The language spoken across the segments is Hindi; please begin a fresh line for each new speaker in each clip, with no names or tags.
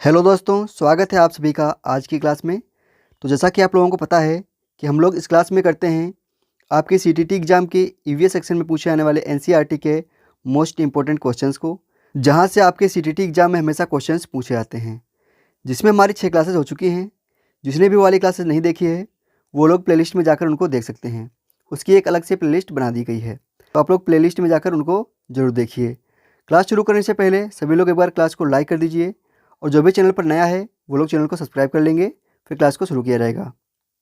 हेलो दोस्तों, स्वागत है आप सभी का आज की क्लास में। तो जैसा कि आप लोगों को पता है कि हम लोग इस क्लास में करते हैं आपके सीटीटी एग्ज़ाम के ईवीएस सेक्शन में पूछे जाने वाले एनसीईआरटी के मोस्ट इंपॉर्टेंट क्वेश्चंस को, जहां से आपके सीटीटी एग्ज़ाम में हमेशा क्वेश्चंस पूछे जाते हैं, जिसमें हमारी 6 क्लासेस हो चुकी हैं। जिसने भी वाली क्लासेस नहीं देखी है वो लोग प्लेलिस्ट में जाकर उनको देख सकते हैं। उसकी एक अलग से प्लेलिस्ट बना दी गई है, तो आप लोग प्लेलिस्ट में जाकर उनको ज़रूर देखिए। क्लास शुरू करने से पहले सभी लोग एक बार क्लास को लाइक कर दीजिए, और जो भी चैनल पर नया है वो लोग चैनल को सब्सक्राइब कर लेंगे, फिर क्लास को शुरू किया जाएगा।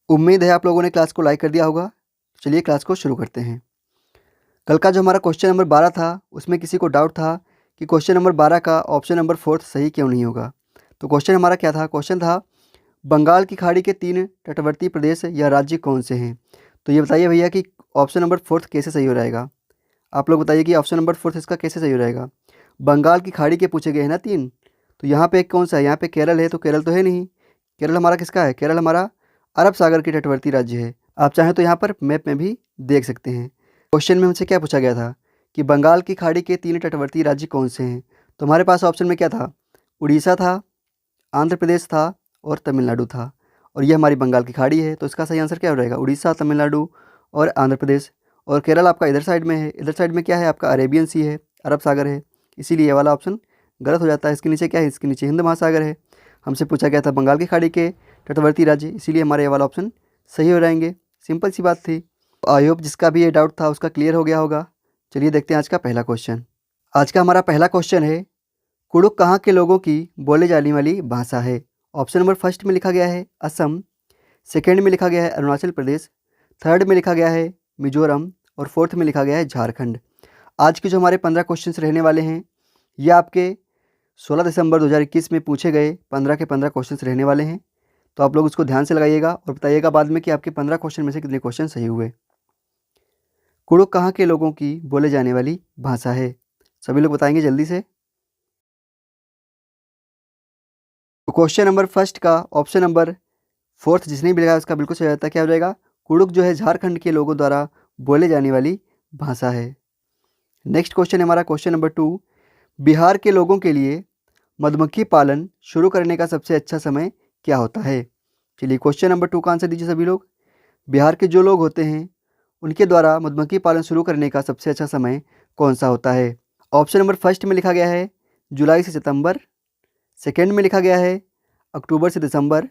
उम्मीद है आप लोगों ने क्लास को लाइक कर दिया होगा। चलिए क्लास को शुरू करते हैं। कल का जो हमारा क्वेश्चन नंबर 12 था, उसमें किसी को डाउट था कि क्वेश्चन नंबर 12 का ऑप्शन नंबर 4 सही क्यों नहीं होगा। तो क्वेश्चन हमारा क्या था? क्वेश्चन था बंगाल की खाड़ी के 3 तटवर्ती प्रदेश या राज्य कौन से हैं। तो ये बताइए भैया कि ऑप्शन नंबर 4 कैसे सही हो जाएगा। आप लोग बताइए कि ऑप्शन नंबर 4 इसका कैसे सही हो जाएगा। बंगाल की खाड़ी के पूछे गए हैं ना 3, तो यहाँ पे कौन सा है? यहाँ पे केरल है, तो केरल तो है नहीं। केरल हमारा किसका है? केरल हमारा अरब सागर के तटवर्ती राज्य है। आप चाहें तो यहाँ पर मैप में भी देख सकते हैं। क्वेश्चन में हमसे क्या पूछा गया था कि बंगाल की खाड़ी के 3 तटवर्ती राज्य कौन से हैं। तो हमारे पास ऑप्शन में क्या था? उड़ीसा था, आंध्र प्रदेश था और तमिलनाडु था। और ये हमारी बंगाल की खाड़ी है, तो इसका सही आंसर क्या हो जाएगा? उड़ीसा, तमिलनाडु और आंध्र प्रदेश। और केरल आपका इधर साइड में है। इधर साइड में क्या है? आपका अरेबियन सी है, अरब सागर है, इसीलिए ये वाला ऑप्शन गलत हो जाता है। इसके नीचे क्या है? इसके नीचे हिंद महासागर है। हमसे पूछा गया था बंगाल की खाड़ी के तटवर्ती राज्य, इसीलिए हमारे ये वाला ऑप्शन सही हो जाएंगे। सिंपल सी बात थी। आई होप जिसका भी ये डाउट था उसका क्लियर हो गया होगा। चलिए देखते हैं आज का पहला क्वेश्चन। आज का हमारा पहला क्वेश्चन है, कुडुख कहाँ के लोगों की बोले जाने वाली भाषा है। ऑप्शन नंबर फर्स्ट में लिखा गया है असम, सेकेंड में लिखा गया है अरुणाचल प्रदेश, थर्ड में लिखा गया है मिजोरम और फोर्थ में लिखा गया है झारखंड। आज के जो हमारे 15 क्वेश्चंस रहने वाले हैं, ये आपके 16 दिसंबर 2021 में पूछे गए 15 के 15 क्वेश्चंस रहने वाले हैं। तो आप लोग उसको ध्यान से लगाइएगा और बताइएगा बाद में कि आपके 15 क्वेश्चन में से कितने क्वेश्चन सही हुए। कुडुख कहाँ के लोगों की बोले जाने वाली भाषा है? सभी लोग बताएंगे जल्दी से। तो क्वेश्चन नंबर फर्स्ट का ऑप्शन नंबर 4 जिसने भी लिखा है उसका बिल्कुल सही रहता है। क्या हो जाएगा? कुडुख जो है झारखंड के लोगों द्वारा बोले जाने वाली भाषा है। नेक्स्ट क्वेश्चन है हमारा क्वेश्चन नंबर 2, बिहार के लोगों के लिए मधुमक्खी पालन शुरू करने का सबसे अच्छा समय क्या होता है। चलिए क्वेश्चन नंबर 2 का आंसर दीजिए सभी लोग। बिहार के जो लोग होते हैं उनके द्वारा मधुमक्खी पालन शुरू करने का सबसे अच्छा समय कौन सा होता है। ऑप्शन नंबर फर्स्ट में लिखा गया है जुलाई से सितंबर, सेकेंड में लिखा गया है अक्टूबर से दिसंबर,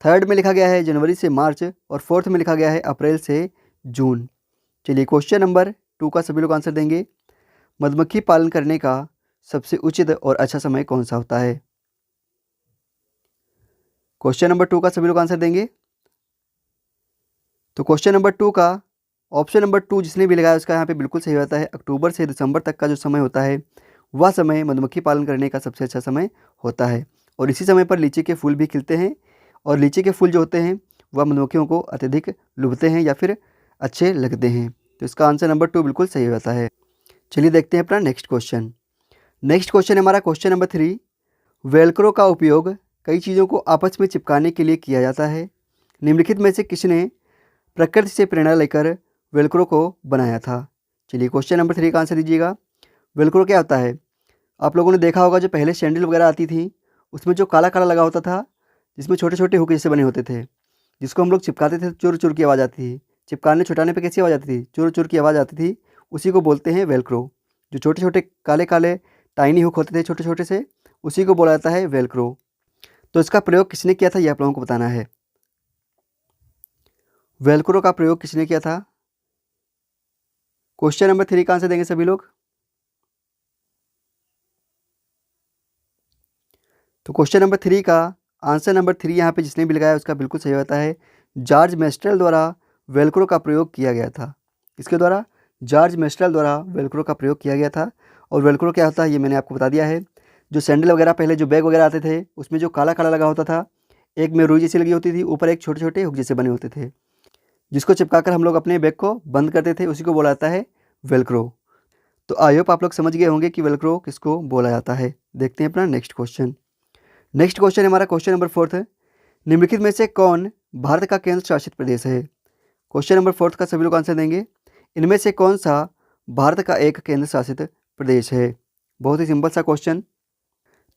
थर्ड में लिखा गया है जनवरी से मार्च और फोर्थ में लिखा गया है अप्रैल से जून। चलिए क्वेश्चन नंबर 2 का सभी लोग आंसर देंगे। मधुमक्खी पालन करने का सबसे उचित और अच्छा समय कौन सा होता है? क्वेश्चन नंबर 2 का सभी लोग आंसर देंगे। तो क्वेश्चन नंबर 2 का ऑप्शन नंबर 2 जिसने भी लगाया उसका यहाँ पे बिल्कुल सही होता है। अक्टूबर से दिसंबर तक का जो समय होता है वह समय मधुमक्खी पालन करने का सबसे अच्छा समय होता है। और इसी समय पर लीची के फूल भी खिलते हैं, और लीची के फूल जो होते हैं वह मधुमक्खियों को अत्यधिक लुभाते हैं या फिर अच्छे लगते हैं। तो इसका आंसर नंबर 2 बिल्कुल सही होता है। चलिए देखते हैं अपना नेक्स्ट क्वेश्चन। नेक्स्ट क्वेश्चन है हमारा क्वेश्चन नंबर 3, वेलक्रो का उपयोग कई चीज़ों को आपस में चिपकाने के लिए किया जाता है। निम्नलिखित में से किसने प्रकृति से प्रेरणा लेकर वेलक्रो को बनाया था? चलिए क्वेश्चन नंबर 3 का आंसर दीजिएगा। वेलक्रो क्या होता है? आप लोगों ने देखा होगा जो पहले सैंडल वगैरह आती थी उसमें जो काला काला लगा होता था, जिसमें छोटे छोटे हुक जैसे बने होते थे, जिसको हम लोग चिपकाते थे, चुर चुर की आवाज़ आती थी। चिपकाने छुटाने पे कैसी आवाज़ आती थी? चुर चुर की आवाज़ आती थी। उसी को बोलते हैं वेलक्रो। जो छोटे छोटे काले काले टाइनी हुक होते थे छोटे छोटे से, उसी को बोला जाता है वेलक्रो। तो इसका प्रयोग किसने किया था ये आप लोगों को बताना है। वेलक्रो का प्रयोग किसने किया था? क्वेश्चन नंबर 3 का आंसर देंगे सभी लोग। तो क्वेश्चन नंबर 3 का आंसर नंबर 3 यहाँ पे जिसने भी लगाया उसका बिल्कुल सही होता है। जॉर्ज मेस्ट्रेल द्वारा वेलक्रो का प्रयोग किया गया था। इसके द्वारा जॉर्ज मेस्ट्रेल द्वारा वेलक्रो का प्रयोग किया गया था। और वेलक्रो क्या होता है ये मैंने आपको बता दिया है। जो सैंडल वगैरह पहले जो बैग वगैरह आते थे उसमें जो काला काला लगा होता था, एक में रुई जैसी लगी होती थी, ऊपर एक छोटे छोटे हुक जैसे बने होते थे, जिसको चिपकाकर हम लोग अपने बैग को बंद करते थे, उसी को बोला जाता है वेलक्रो। तो आई होप आप लोग समझ गए होंगे कि वेलक्रो किसको बोला जाता है। देखते हैं अपना नेक्स्ट क्वेश्चन। नेक्स्ट क्वेश्चन है हमारा क्वेश्चन नंबर 4 है, निम्नलिखित में से कौन भारत का केंद्र शासित प्रदेश है? क्वेश्चन नंबर 4 का सभी लोग आंसर देंगे। इनमें से कौन सा भारत का एक केंद्र शासित प्रदेश है? बहुत ही सिंपल सा क्वेश्चन।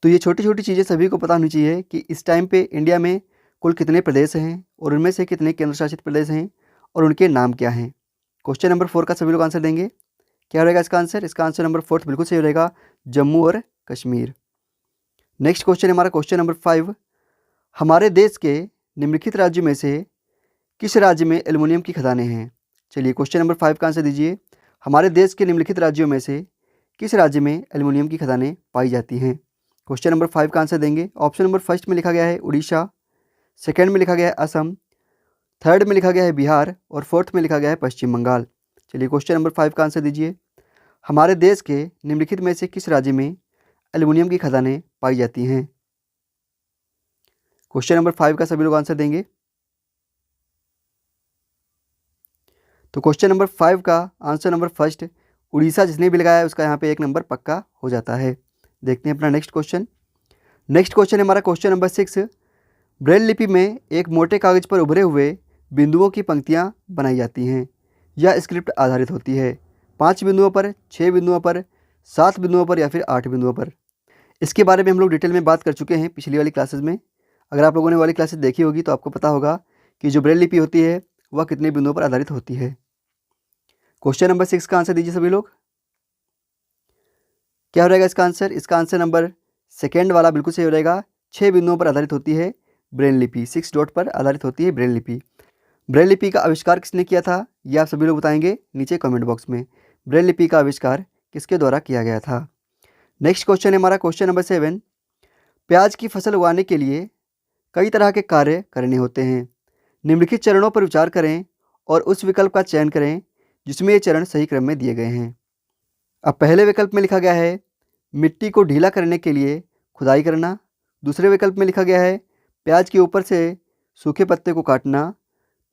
तो ये छोटी छोटी चीज़ें सभी को पता होनी चाहिए कि इस टाइम पे इंडिया में कुल कितने प्रदेश हैं और उनमें से कितने केंद्र शासित प्रदेश हैं और उनके नाम क्या हैं। क्वेश्चन नंबर 4 का सभी लोग आंसर देंगे। क्या रहेगा इसका आंसर? इसका आंसर नंबर 4 बिल्कुल सही रहेगा, जम्मू और कश्मीर। नेक्स्ट क्वेश्चन है हमारा क्वेश्चन नंबर 5। हमारे देश के निम्नलिखित राज्यों में से किस राज्य में एल्युमिनियम की खदानें हैं? चलिए क्वेश्चन नंबर 5 का आंसर दीजिए। हमारे देश के निम्नलिखित राज्यों में से किस राज्य में एल्युमिनियम की खदानें पाई जाती हैं? क्वेश्चन नंबर 5 का आंसर देंगे। ऑप्शन नंबर फर्स्ट में लिखा गया है उड़ीसा, सेकंड में लिखा गया है असम, थर्ड में लिखा गया है बिहार और फोर्थ में लिखा गया है पश्चिम बंगाल। चलिए क्वेश्चन नंबर 5 का आंसर दीजिए। हमारे देश के निम्नलिखित में से किस राज्य में एल्युमिनियम की खदानें पाई जाती हैं? क्वेश्चन नंबर 5 का सभी लोग आंसर देंगे। तो क्वेश्चन नंबर 5 का आंसर नंबर फर्स्ट उड़ीसा जिसने भी लगाया है उसका यहाँ पे 1 नंबर पक्का हो जाता है। देखते हैं अपना नेक्स्ट क्वेश्चन। नेक्स्ट क्वेश्चन है हमारा क्वेश्चन नंबर 6। ब्रेल लिपि में एक मोटे कागज पर उभरे हुए बिंदुओं की पंक्तियाँ बनाई जाती हैं। यह स्क्रिप्ट आधारित होती है 5 बिंदुओं पर, 6 बिंदुओं पर, 7 बिंदुओं पर या फिर 8 बिंदुओं पर। इसके बारे में हम लोग डिटेल में बात कर चुके हैं पिछली वाली क्लासेस में। अगर आप लोगों ने वाली क्लासेस देखी होगी तो आपको पता होगा कि जो ब्रेल लिपि होती है वह कितने बिंदुओं पर आधारित होती है। क्वेश्चन नंबर 6 का आंसर दीजिए सभी लोग। क्या हो रहेगा इसका आंसर? इसका आंसर नंबर सेकेंड वाला बिल्कुल सही हो रहेगा। 6 बिंदुओं पर आधारित होती है ब्रेल लिपि, 6 डॉट पर आधारित होती है ब्रेल लिपि। ब्रेल लिपि का आविष्कार किसने किया था ये आप सभी लोग बताएंगे नीचे कमेंट बॉक्स में। ब्रेल लिपि का आविष्कार किसके द्वारा किया गया था? नेक्स्ट क्वेश्चन है हमारा क्वेश्चन नंबर 7। प्याज की फसल उगाने के लिए कई तरह के कार्य करने होते हैं। निम्नलिखित चरणों पर विचार करें और उस विकल्प का चयन करें जिसमें ये चरण सही क्रम में दिए गए हैं। अब पहले विकल्प में लिखा गया है मिट्टी को ढीला करने के लिए खुदाई करना। दूसरे विकल्प में लिखा गया है प्याज के ऊपर से सूखे पत्ते को काटना।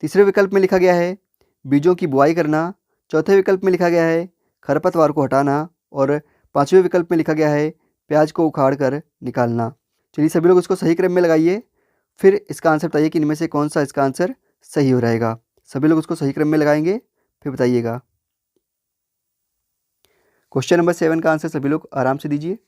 तीसरे विकल्प में लिखा गया है बीजों की बुआई करना। चौथे विकल्प में लिखा गया है खरपतवार को हटाना और पांचवें विकल्प में लिखा गया है प्याज को उखाड़ कर निकालना। चलिए सभी लोग इसको सही क्रम में लगाइए, फिर इसका आंसर बताइए कि इनमें से कौन सा इसका आंसर सही हो रहेगा। सभी लोग उसको सही क्रम में लगाएंगे फिर बताइएगा। क्वेश्चन नंबर 7 का आंसर सभी लोग आराम से दीजिए।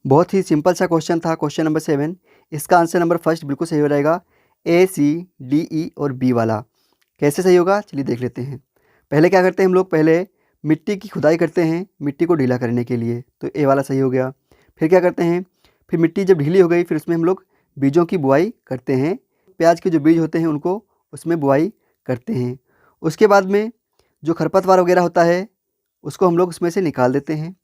बहुत ही सिंपल सा क्वेश्चन था क्वेश्चन नंबर 7। इसका आंसर नंबर फर्स्ट बिल्कुल सही हो रहेगा, ए, सी, डी, ई और बी वाला। कैसे सही होगा चलिए देख लेते हैं। पहले क्या करते हैं हम लोग, पहले मिट्टी की खुदाई करते हैं मिट्टी को ढीला करने के लिए, तो ए वाला सही हो गया। फिर क्या करते हैं, फिर मिट्टी जब ढीली हो गई फिर उसमें हम लोग बीजों की बुआई करते हैं। प्याज के जो बीज होते हैं उनको उसमें बुआई करते हैं। उसके बाद में जो खरपतवार वगैरह होता है उसको हम लोग उसमें से निकाल देते हैं।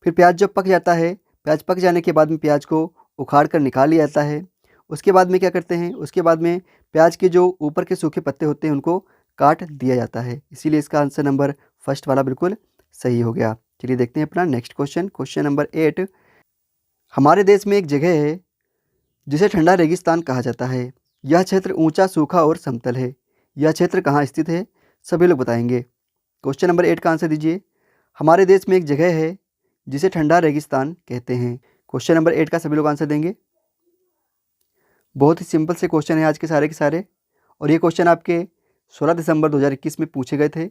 फिर प्याज जब पक जाता है, प्याज पक जाने के बाद में प्याज को उखाड़ कर निकाल लिया जाता है। उसके बाद में क्या करते हैं, उसके बाद में प्याज के जो ऊपर के सूखे पत्ते होते हैं उनको काट दिया जाता है। इसीलिए इसका आंसर नंबर फर्स्ट वाला बिल्कुल सही हो गया। चलिए देखते हैं अपना नेक्स्ट क्वेश्चन, क्वेश्चन नंबर 8। हमारे देश में एक जगह है जिसे ठंडा रेगिस्तान कहा जाता है। यह क्षेत्र ऊंचा, सूखा और समतल है। यह क्षेत्र कहाँ स्थित है? सभी लोग बताएंगे। क्वेश्चन नंबर 8 का आंसर दीजिए। हमारे देश में एक जगह है जिसे ठंडा रेगिस्तान कहते हैं। क्वेश्चन नंबर 8 का सभी लोग आंसर देंगे। बहुत ही सिंपल से क्वेश्चन है आज के सारे और ये क्वेश्चन आपके 16 दिसंबर 2021 में पूछे गए थे।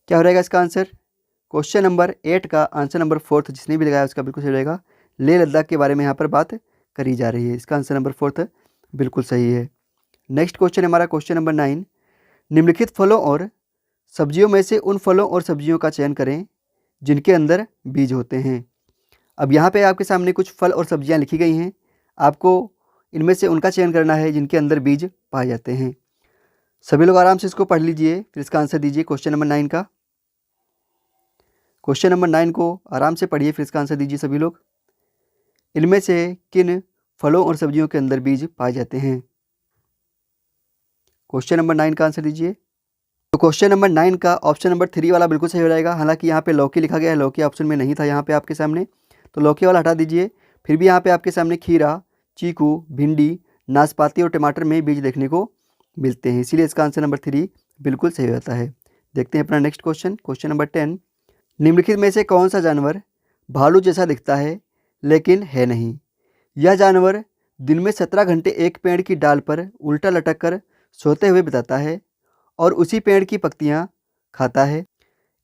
क्या हो रहेगा इसका आंसर? क्वेश्चन नंबर 8 का आंसर नंबर 4 जिसने भी लगाया उसका बिल्कुल सही रहेगा। लेह लद्दाख के बारे में यहाँ पर बात करी जा रही है। इसका आंसर नंबर 4 बिल्कुल सही है। नेक्स्ट क्वेश्चन है हमारा क्वेश्चन नंबर 9। निम्नलिखित फलों और सब्जियों में से उन फलों और सब्जियों का चयन करें जिनके अंदर बीज होते हैं। अब यहाँ पे आपके सामने कुछ फल और सब्जियाँ लिखी गई हैं, आपको इनमें से उनका चयन करना है जिनके अंदर बीज पाए जाते हैं। सभी लोग आराम से इसको पढ़ लीजिए फिर इसका आंसर दीजिए। क्वेश्चन नंबर 9 का, क्वेश्चन नंबर 9 को आराम से पढ़िए फिर इसका आंसर दीजिए सभी लोग। इनमें से किन फलों और सब्जियों के अंदर बीज पाए जाते हैं? क्वेश्चन नंबर 9 का आंसर दीजिए। तो क्वेश्चन नंबर 9 का ऑप्शन नंबर 3 वाला बिल्कुल सही हो जाएगा। हालांकि यहाँ पे लौकी लिखा गया है, लौकी ऑप्शन में नहीं था यहाँ पे आपके सामने, तो लौकी वाला हटा दीजिए। फिर भी यहाँ पे आपके सामने खीरा, चीकू, भिंडी, नाशपाती और टमाटर में बीज देखने को मिलते हैं। इसीलिए इसका आंसर नंबर 3 बिल्कुल सही हो जाता है। देखते हैं अपना नेक्स्ट क्वेश्चन, क्वेश्चन नंबर 10। निम्नलिखित में से कौन सा जानवर भालू जैसा दिखता है लेकिन है नहीं। यह जानवर दिन में 17 घंटे एक पेड़ की डाल पर उल्टा लटक कर सोते हुए बिताता है और उसी पेड़ की पत्तियाँ खाता है।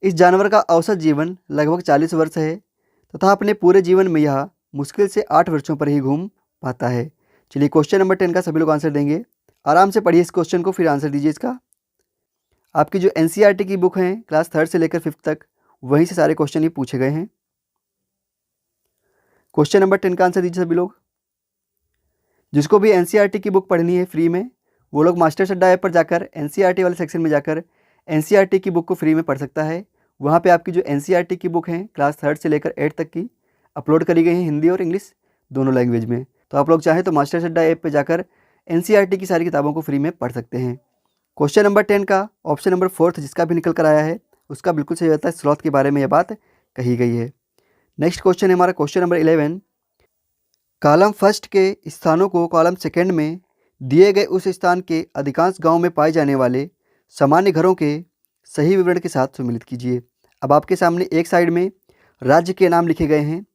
इस जानवर का औसत जीवन लगभग 40 वर्ष है तथा अपने पूरे जीवन में यह मुश्किल से 8 वर्षों पर ही घूम पाता है। चलिए क्वेश्चन नंबर 10 का सभी लोग आंसर देंगे। आराम से पढ़िए इस क्वेश्चन को, फिर आंसर दीजिए इसका। आपकी जो एनसीईआरटी की बुक है क्लास 3rd से लेकर 5th तक, वहीं से सारे क्वेश्चन ही पूछे गए हैं। क्वेश्चन नंबर 10 का आंसर दीजिए सभी लोग। जिसको भी एनसीईआरटी की बुक पढ़नी है फ्री में, वो लोग मास्टर्स अड्डा ऐप पर जाकर एनसीईआरटी वाले सेक्शन में जाकर एनसीईआरटी की बुक को फ्री में पढ़ सकता है। वहाँ पे आपकी जो एनसीईआरटी की बुक है क्लास 3rd से लेकर 8th तक की अपलोड करी गई है, हिंदी और इंग्लिश दोनों लैंग्वेज में। तो आप लोग चाहें तो मास्टर्स अड्डा ऐप पर जाकर एनसीईआरटी की सारी किताबों को फ्री में पढ़ सकते हैं। क्वेश्चन नंबर 10 का ऑप्शन नंबर 4 जिसका भी निकल कर आया है उसका बिल्कुल सही होता है। स्लॉथ के बारे में यह बात कही गई है। नेक्स्ट क्वेश्चन है हमारा क्वेश्चन नंबर 11। कॉलम फर्स्ट के स्थानों को कॉलम सेकेंड में दिए गए उस स्थान के अधिकांश गांव में पाए जाने वाले सामान्य घरों के सही विवरण के साथ सम्मिलित कीजिए। अब आपके सामने एक साइड में राज्य के नाम लिखे गए हैं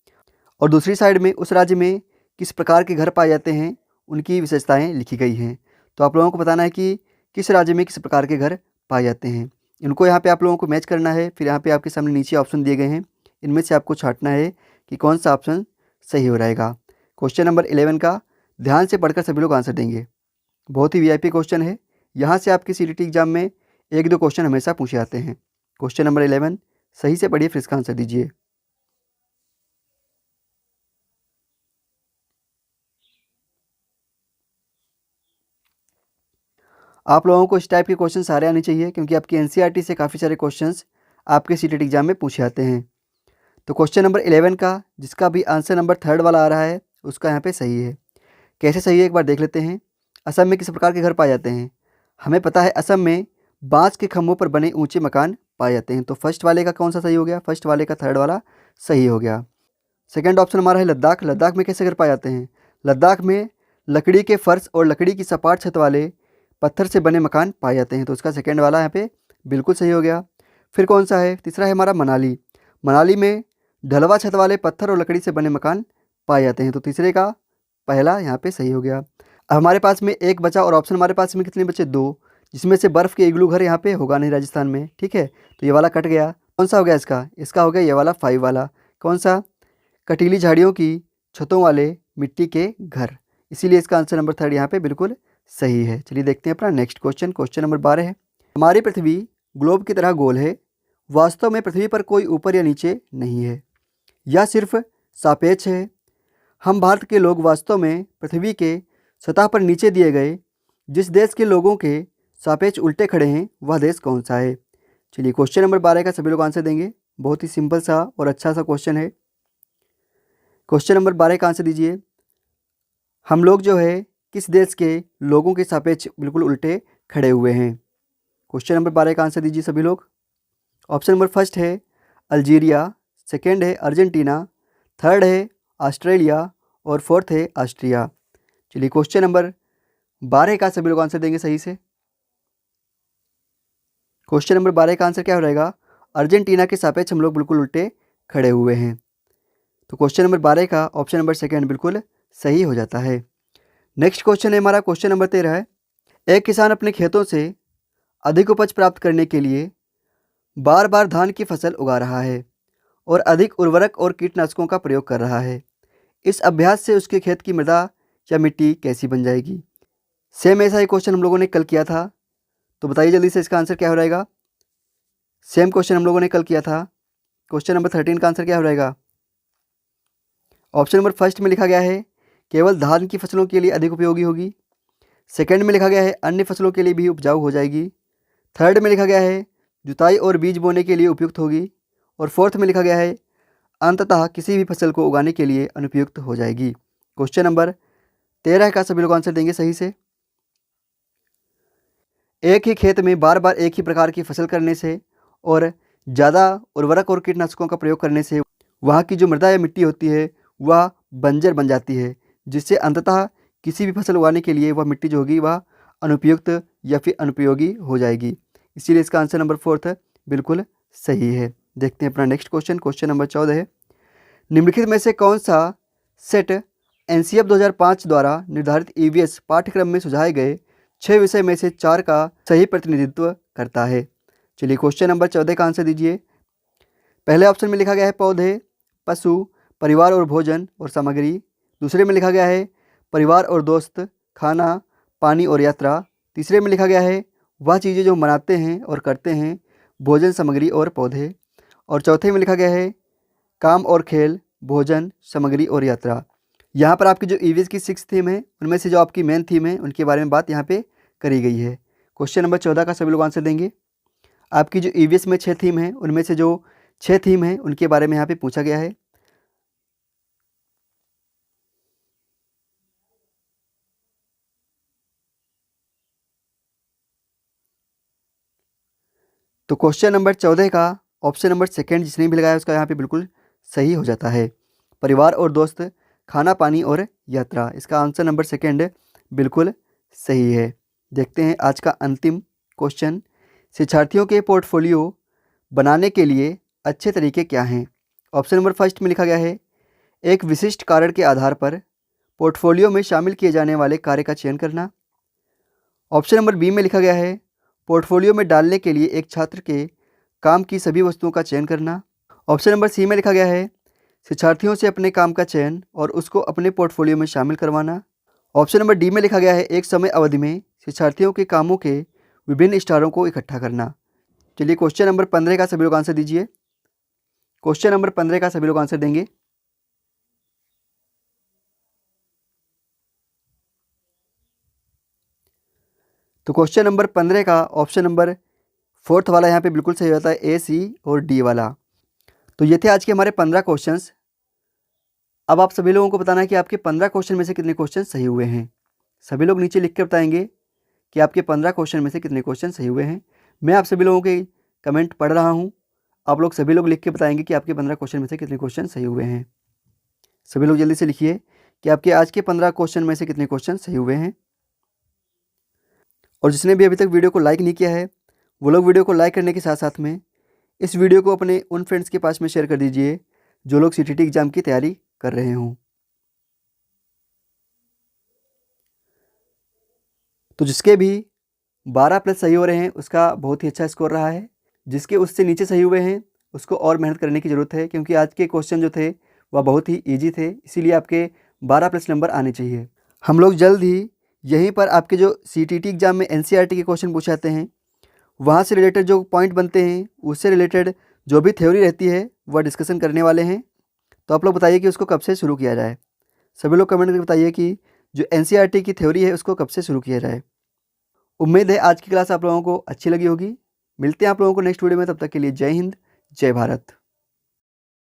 और दूसरी साइड में उस राज्य में किस प्रकार के घर पाए जाते हैं उनकी विशेषताएं लिखी गई हैं। तो आप लोगों को बताना है कि किस राज्य में किस प्रकार के घर पाए जाते हैं। इनको यहाँ पे आप लोगों को मैच करना है। फिर यहाँ पे आपके सामने नीचे ऑप्शन दिए गए हैं, इनमें से आपको छांटना है कि कौन सा ऑप्शन सही हो रहेगा। क्वेश्चन नंबर 11 का ध्यान से पढ़कर सभी लोग आंसर देंगे। बहुत ही वीआईपी क्वेश्चन है। यहाँ से आपके सीटीटी एग्जाम में 1-2 क्वेश्चन हमेशा पूछे जाते हैं। क्वेश्चन नंबर 11 सही से पढ़िए, फिर इसका आंसर दीजिए। आप लोगों को इस टाइप के क्वेश्चन सारे आने चाहिए क्योंकि आपकी एनसीईआरटी से काफ़ी सारे क्वेश्चंस आपके सीटीटी एग्जाम में पूछे जाते हैं। तो क्वेश्चन नंबर 11 का जिसका भी आंसर नंबर 3rd वाला आ रहा है उसका यहाँ पे सही है। कैसे सही है एक बार देख लेते हैं। असम में किस प्रकार के घर पाए जाते हैं? हमें पता है असम में बांस के खम्भों पर बने ऊंचे मकान पाए जाते हैं। तो फर्स्ट वाले का कौन सा सही हो गया? फर्स्ट वाले का 3rd वाला सही हो गया। सेकेंड ऑप्शन हमारा है लद्दाख। लद्दाख में कैसे घर पाए जाते हैं? लद्दाख में लकड़ी के फर्श और लकड़ी की सपाट छत वाले पत्थर से बने मकान पाए जाते हैं। तो उसका सेकेंड वाला यहाँ पे बिल्कुल सही हो गया। फिर कौन सा है? तीसरा है हमारा मनाली। मनाली में ढलवा छत वाले पत्थर और लकड़ी से बने मकान पाए जाते हैं। तो तीसरे का पहला यहाँ पे सही हो गया। अब हमारे पास में एक बचा और ऑप्शन हमारे पास में कितने बचे? 2, जिसमें से बर्फ़ के इग्लू घर यहाँ पे होगा नहीं राजस्थान में, ठीक है। तो ये वाला कट गया। कौन सा हो गया इसका? इसका हो गया ये वाला 5 वाला। कौन सा? कटीली झाड़ियों की छतों वाले मिट्टी के घर। इसीलिए इसका आंसर नंबर 3rd यहाँ पे बिल्कुल सही है। चलिए देखते हैं अपना नेक्स्ट क्वेश्चन। क्वेश्चन नंबर 12 है। हमारी पृथ्वी ग्लोब की तरह गोल है। वास्तव में पृथ्वी पर कोई ऊपर या नीचे नहीं है, यह सिर्फ सापेक्ष है। हम भारत के लोग वास्तव में पृथ्वी के सतह पर नीचे दिए गए जिस देश के लोगों के सापेक्ष उल्टे खड़े हैं वह देश कौन सा है? चलिए क्वेश्चन नंबर 12 का सभी लोग आंसर देंगे। बहुत ही सिंपल सा और अच्छा सा क्वेश्चन है। क्वेश्चन नंबर 12 का आंसर दीजिए। हम लोग जो है किस देश के लोगों के सापेक्ष बिल्कुल उल्टे खड़े हुए हैं? क्वेश्चन नंबर 12 का आंसर दीजिए सभी लोग। ऑप्शन नंबर फर्स्ट है अल्जीरिया, सेकेंड है अर्जेंटीना, 3rd है ऑस्ट्रेलिया और 4th है ऑस्ट्रिया। चलिए क्वेश्चन नंबर 12 का सभी लोग आंसर देंगे सही से। क्वेश्चन नंबर 12 का आंसर क्या हो रहेगा? अर्जेंटीना के सापेक्ष हम लोग बिल्कुल उल्टे खड़े हुए हैं। तो क्वेश्चन नंबर 12 का ऑप्शन नंबर सेकेंड बिल्कुल सही हो जाता है। नेक्स्ट क्वेश्चन है हमारा क्वेश्चन नंबर 13 है। एक किसान अपने खेतों से अधिक उपज प्राप्त करने के लिए बार बार धान की फसल उगा रहा है और अधिक उर्वरक और कीटनाशकों का प्रयोग कर रहा है। इस अभ्यास से उसके खेत की मृदा या मिट्टी कैसी बन जाएगी? सेम ऐसा ही क्वेश्चन हम लोगों ने कल किया था। तो बताइए जल्दी से इसका आंसर क्या हो रहेगा? सेम क्वेश्चन हम लोगों ने कल किया था। क्वेश्चन नंबर 13 का आंसर क्या हो रहेगा? ऑप्शन नंबर फर्स्ट में लिखा गया है केवल धान की फसलों के लिए अधिक उपयोगी होगी। सेकंड में लिखा गया है अन्य फसलों के लिए भी उपजाऊ हो जाएगी। 3rd में लिखा गया है जुताई और बीज बोने के लिए उपयुक्त होगी। और 4th में लिखा गया है अंततः किसी भी फसल को उगाने के लिए अनुपयुक्त हो जाएगी। क्वेश्चन नंबर 13 का सभी लोग आंसर देंगे सही से। एक ही खेत में बार बार एक ही प्रकार की फसल करने से और ज़्यादा उर्वरक और कीटनाशकों का प्रयोग करने से वहाँ की जो मृदा या मिट्टी होती है वह बंजर बन जाती है, जिससे अंततः किसी भी फसल उगाने के लिए वह मिट्टी जो होगी वह अनुपयुक्त या फिर अनुपयोगी हो जाएगी। इसीलिए इसका आंसर नंबर 4th बिल्कुल सही है। देखते हैं अपना नेक्स्ट क्वेश्चन। क्वेश्चन नंबर 14 है। निम्नलिखित में से कौन सा सेट एनसीएफ 2005 द्वारा निर्धारित ईवीएस पाठ्यक्रम में सुझाए गए 6 विषय में से 4 का सही प्रतिनिधित्व करता है। चलिए क्वेश्चन नंबर 14 का आंसर दीजिए। पहले ऑप्शन में लिखा गया है पौधे, पशु, परिवार और भोजन और सामग्री। दूसरे में लिखा गया है परिवार और दोस्त, खाना, पानी और यात्रा। तीसरे में लिखा गया है वह चीज़ें जो हम बनाते हैं और करते हैं, भोजन, सामग्री और पौधे। और चौथे में लिखा गया है काम और खेल, भोजन, सामग्री और यात्रा। यहाँ पर आपकी जो ईवीएस की 6 थीम है उनमें से जो आपकी मेन थीम है उनके बारे में बात यहाँ पे करी गई है। क्वेश्चन नंबर 14 का सभी लोग आंसर देंगे। आपकी जो ईवीएस में 6 थीम है उनमें से जो 6 थीम है उनके बारे में यहाँ पे पूछा गया है। तो क्वेश्चन नंबर 14 का ऑप्शन नंबर सेकंड जिसने भी लगाया उसका यहाँ पे बिल्कुल सही हो जाता है। परिवार और दोस्त, खाना, पानी और यात्रा। इसका आंसर नंबर सेकंड बिल्कुल सही है। देखते हैं आज का अंतिम क्वेश्चन। शिक्षार्थियों के पोर्टफोलियो बनाने के लिए अच्छे तरीके क्या हैं? ऑप्शन नंबर फर्स्ट में लिखा गया है एक विशिष्ट कारण के आधार पर पोर्टफोलियो में शामिल किए जाने वाले कार्य का चयन करना। ऑप्शन नंबर बी में लिखा गया है पोर्टफोलियो में डालने के लिए एक छात्र के काम की सभी वस्तुओं का चयन करना। ऑप्शन नंबर सी में लिखा गया है शिक्षार्थियों से अपने काम का चयन और उसको अपने पोर्टफोलियो में शामिल करवाना। ऑप्शन नंबर डी में लिखा गया है एक समय अवधि में शिक्षार्थियों के कामों के विभिन्न स्टारों को इकट्ठा करना। चलिए क्वेश्चन नंबर 15 का सभी लोग आंसर दीजिए। क्वेश्चन नंबर 15 का सभी लोग आंसर देंगे। तो क्वेश्चन नंबर 15 का ऑप्शन नंबर फोर्थ वाला यहाँ पे बिल्कुल सही होता है, ए, सी और डी वाला। तो ये थे आज के हमारे 15 क्वेश्चंस। अब आप सभी लोगों को बताना है कि आपके 15 क्वेश्चन में से कितने क्वेश्चन सही हुए हैं। सभी लोग नीचे लिख के बताएंगे कि आपके 15 क्वेश्चन में से कितने क्वेश्चन सही हुए हैं। मैं आप सभी लोगों के कमेंट पढ़ रहा हूँ, आप लोग सभी लोग लिख के बताएंगे कि आपके 15 क्वेश्चन में से कितने क्वेश्चन सही हुए हैं। सभी लोग जल्दी से लिखिए कि आपके आज के 15 क्वेश्चन में से कितने क्वेश्चन सही हुए हैं। और जिसने भी अभी तक वीडियो को लाइक नहीं किया है वो लोग वीडियो को लाइक करने के साथ साथ में इस वीडियो को अपने उन फ्रेंड्स के पास में शेयर कर दीजिए जो लोग सीटीटी एग्ज़ाम की तैयारी कर रहे हों। तो जिसके भी 12+ सही हो रहे हैं उसका बहुत ही अच्छा स्कोर रहा है। जिसके उससे नीचे सही हुए हैं उसको और मेहनत करने की ज़रूरत है, क्योंकि आज के क्वेश्चन जो थे वह बहुत ही ईजी थे, इसीलिए आपके 12+ नंबर आने चाहिए। हम लोग जल्द ही यहीं पर आपके जो सीटीटी एग्ज़ाम में एनसीईआरटी के क्वेश्चन पूछे जाते हैं वहाँ से रिलेटेड जो पॉइंट बनते हैं उससे रिलेटेड जो भी थ्योरी रहती है वह डिस्कशन करने वाले हैं। तो आप लोग बताइए कि उसको कब से शुरू किया जाए। सभी लोग कमेंट करके बताइए कि जो एनसीईआरटी की थ्योरी है उसको कब से शुरू किया जाए। उम्मीद है आज की क्लास आप लोगों को अच्छी लगी होगी। मिलते हैं आप लोगों को नेक्स्ट वीडियो में, तब तक के लिए जय हिंद, जय भारत।